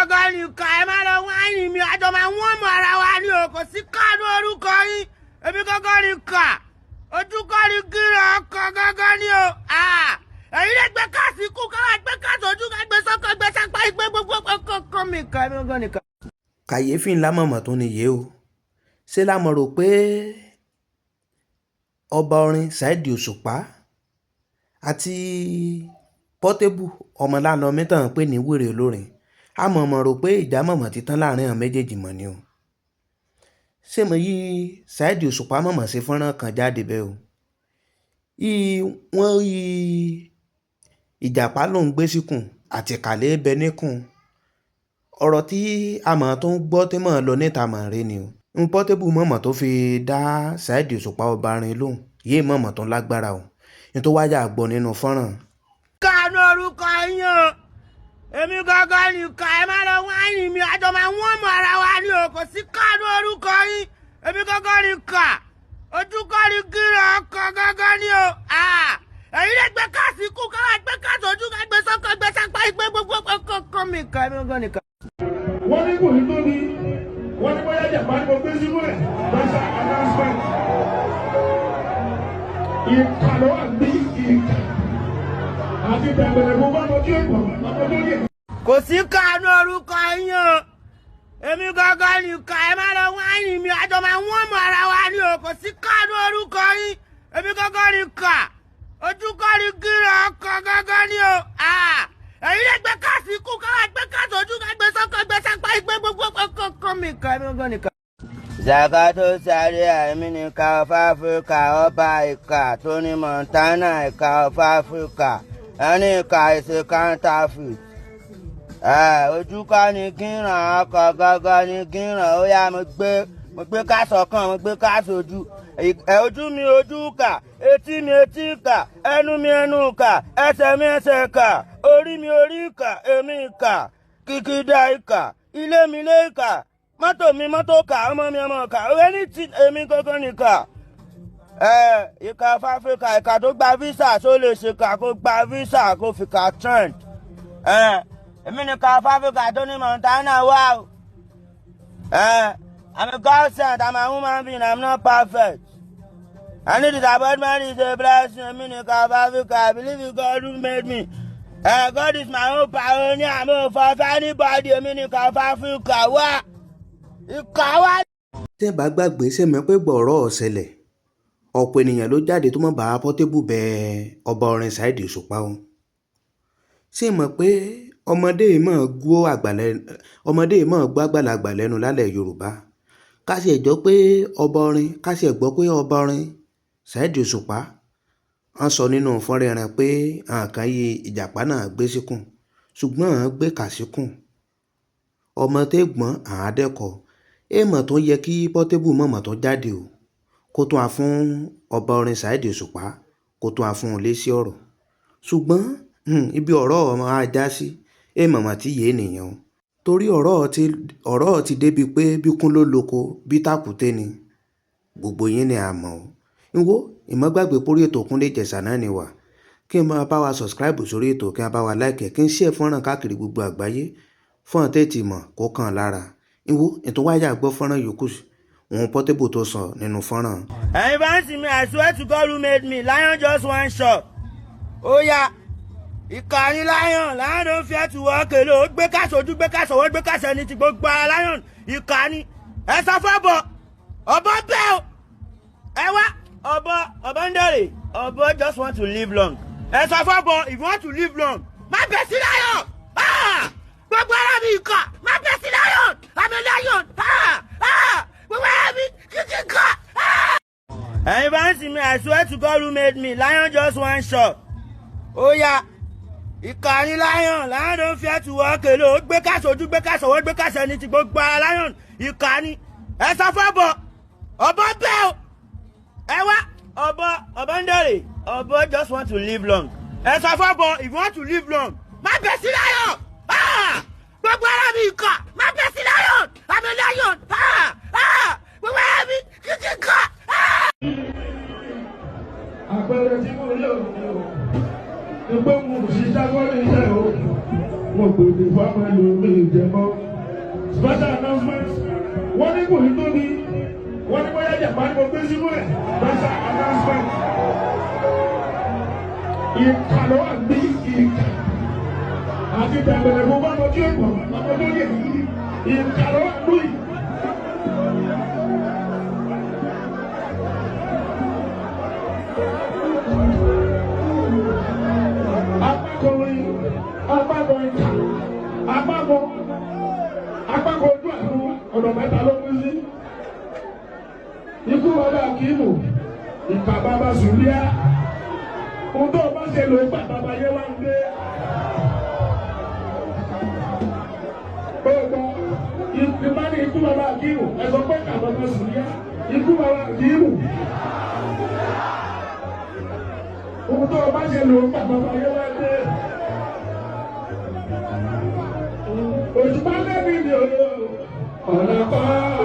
gangan nìkan ẹ má lọ wáìnì mi àjọ máa wọ́n mọ̀ ara wa ní o kò sí káàdù orúkọ yín èmi gangan nìkan ojúkọ́ ni gíra ọkọ̀ gangan ni o ẹ̀yin lè gbé káàsì kú káwá gbé káàsì ojú ká gbé sọ́kọ̀ gbé sápá ìgbé gbogbo ọkọ̀ mi kan èmi gangan nìkan. kàyéfì ńlá mọ̀mọ́ tó nìyé o ṣé la mọ̀ rò pé ọba orin Saheed Òṣùpá àti Portable ọmọláńlọ mẹ́tàn pé ní wèrè olórin a mọ̀ rò pé ìjà mọ̀mọ́ ti tán láàrin àwọn méjèèjì mọ̀ ni o ṣé mo yí Saheed Òṣùpá mọ̀mọ́ sí fọ́nrán kan jáde bẹ́ẹ̀ o wọ́n rí ìjàpá ló ń gbé síkùn àti kàlẹ́ bẹ níkùn ọ̀rọ̀ tí a mọ̀ tó ń gbọ́ tí mọ̀ lọ níta mọ̀ rí ni o ń Portable mọ̀mọ́ tó fi dá Saheed Òṣùpá ọba rin lóhùn yéé mọ̀mọ́ tó lágbára o ní tó wáyà gbọ́ nínú fọ́nrán. káàánú orúkọ yín o èmi gangan nìkan ẹ má lọ wáìnì mi àjọ máa wọ́n mọ̀ ara wa ní o kò sí káàánú orúkọ yín èmi gangan nìkan ojúkọ́ ni gíra ọkọ̀ gangan ni o ẹ̀yin lè gbé káàsì kú káwá gbé káàsì ojú ká gbé sọ́kọ̀ gbé sápá ìgbé gbogbo ọkọ̀ mi kan èmi gangan nìkan. wọ́n ní kò ní tó ní wọ́n ní bóyá jàpá ní mo gbé sínú ẹ̀ lọ́sà announcement ìkàlọ́ àbí ìkà àti bẹ̀rẹ̀ mo bá lọ́jọ́ ìpọ̀ lọ́jọ́ yẹ. kò sí káàánú orúkọ yín o èmi gangan nìkan ẹ má lọ wáìnì mi àjọ máa wọ́n mọ̀ ara wa ní o kò sí káàánú orúkọ yín èmi gangan nìkan ojúkọ́ ni gíra ọkọ̀ gangan ni o ẹ̀yin lè gbé káàsì kú káwá gbé káàsì ojú ká gbé sọ́kọ̀ gbé sápá ìgbé gbogbo ọkọ̀ mi kan èmi gangan nìkan. Zakato Zaria èmi nìkan of Africa ọba ìkà Tony Montana ìkà of Africa ẹni ìkà ìṣe counterfeit ojúkọ́ ni gíran ọkọ̀ gangan ni gíran ó yá mo gbé káàsì ọkàn mo gbé káàsì ojú ojú mi ojú kà etí mi etí kà ẹnu mi ẹnu kà ẹsẹ̀ mi ẹsẹ̀ kà orí mi orí kà èmi kà kìkìdá ìkà ilé mi ilé kà mọ́tò mi mọ́tò kà ọmọ mi ọmọ kà ẹni tí èmi gangan nìkà ìkà of Africa ìkà tó gba visa tó lè ṣe kà kó gba visa kó fi kà trend èmi nìkà of Africa tó ní Montana wà o I'm a God sent, I'm a human being, I'm not perfect. Any disappointment is a blessing. I mean, of Africa, I believe in God who made me. God is my own pioneer. I'm a for anybody. I mean, of Africa. Wá. Ìkàwá. tẹ́ bá gbàgbé sẹ́mi pé gbọ̀rọ̀ ọ̀sẹ̀lẹ̀ ọ̀pọ̀ ènìyàn ló jáde tó mọ̀ bá Portable bẹ ọba orin Saheed Òṣùpá o ṣé mọ̀ pé ọmọdé mọ̀ gbọ́ àgbàlagbà lẹ́nu lálẹ́ Yorùbá káṣí ẹ̀jọ́ pé ọba orin káṣí ẹ̀gbọ́ pé ọba orin Saheed Òṣùpá wọ́n sọ nínú fọ́nrán rẹ̀ pé àǹkan yí ìjàpá náà gbé síkùn ṣùgbọ́n gbé kà síkùn ọmọ tẹ́gbọ́n àádẹ́kọ̀ èèmọ̀ tó yẹ kí Portable mọ̀mọ́ tó jáde o kó tún a fún ọba orin Saheed Òṣùpá kó tún a fún un lé sí ọ̀rọ̀ ṣùgbọ́n ibi ọ̀rọ̀ ọmọ ajá sí èèmọ̀ tí yé nìyẹn o torí ọ̀rọ̀ ti débi pé bíkún ló lóko bí tàkùté ni gbogbo yín ni a mọ̀ o ìwọ ìmọ̀gbàgbé pórí ètò Kúnlé Ìjẹ̀ṣà náà ni wà kí n máa bá wa subscribe sórí ètò kí n bá wa like kí n share fọ́nrán káàkiri gbogbo àgbáyé fọ́n tètè mọ̀ kó kàn lára ìwọ ètò wáyà gbọ́ fọ́nrán yòókù òun Portable tó sọ nínú fọ́nrán. ẹ̀yin bá ń sìn mí I swear to God who made me lion just one shot ó yá ìkànnì lion don't fear to walk alone ó gbé káṣọ ojú gbé káṣọ ọwọ́ gbé káṣọ ẹni tí gbogbo ara lion ìkànnì ẹ sọ fọ́bọ̀ ọ̀bọ bẹ́ẹ̀ o ẹ wá ọ̀bọ ń dẹ̀rẹ̀ ọ̀bọ just want to live long ẹ sọ fọ́bọ̀ if you want to live long má bẹ̀ sí lion gbogbo ara mi ìkà má bẹ̀ sí lion àmì lion gbogbo ara mi kìkì kà. ẹ̀yin bá ń sìn mí I swear to God who made me lion just one shot ó yá ìkànnì lion don't fear to walk alone ó gbé káṣọ ojú gbé káṣọ ọwọ́ gbé káṣọ ẹni tí gbogbo ara lion ìkànnì ẹ sọ fọ́bọ̀ ọ̀bọ bẹ́ẹ̀ o ẹ wá ọ̀bọ ń dẹ̀rẹ̀ ọ̀bọ just want to live long ẹ sọ fọ́bọ̀ if you want to live long má bẹ̀ sí lion gbogbo ara mi ìkà má bẹ̀ sí lion àmì lion gbogbo ara mi kìkì kà. àpẹẹrẹ tí mo lé òun ni o ẹgbẹ́ òun kò sí jágbọ́n ní iṣẹ́ o. mo pè ní fáwọn ẹlòmí ìjẹmọ́. Special announcement wọ́n ní kò ní tóbi wọ́n ní bóyá jàpá ni mo gbé sínú ẹ̀. Special announcement ìkàlọ́ àbí ìkà àti bẹ̀rẹ̀ mo bá mọ́jú ẹ̀kọ́ ọmọ tó yẹ ìkàlọ́ àbí ìkà. Agbábọ̀ ìkà, agbábọ̀ ojú àánú ọ̀nà mẹ́ta ló pín sí. Ikú bàbá Akíìmù, ìkà bàbá Sùlíà. Ohun tó bá ṣe lò ìgbà bàbá yé wá ń dé. Gbogbo ìgbà ní ikú bàbá Akíìmù, ẹ sọ pé ìkà bàbá Sùlíà, ikú bàbá Akíìmù. Ohun tó bá ṣe lò ìgbà bàbá yé wá ń dé. Òṣùpá lẹ́bi ni o, ọ̀nà kan.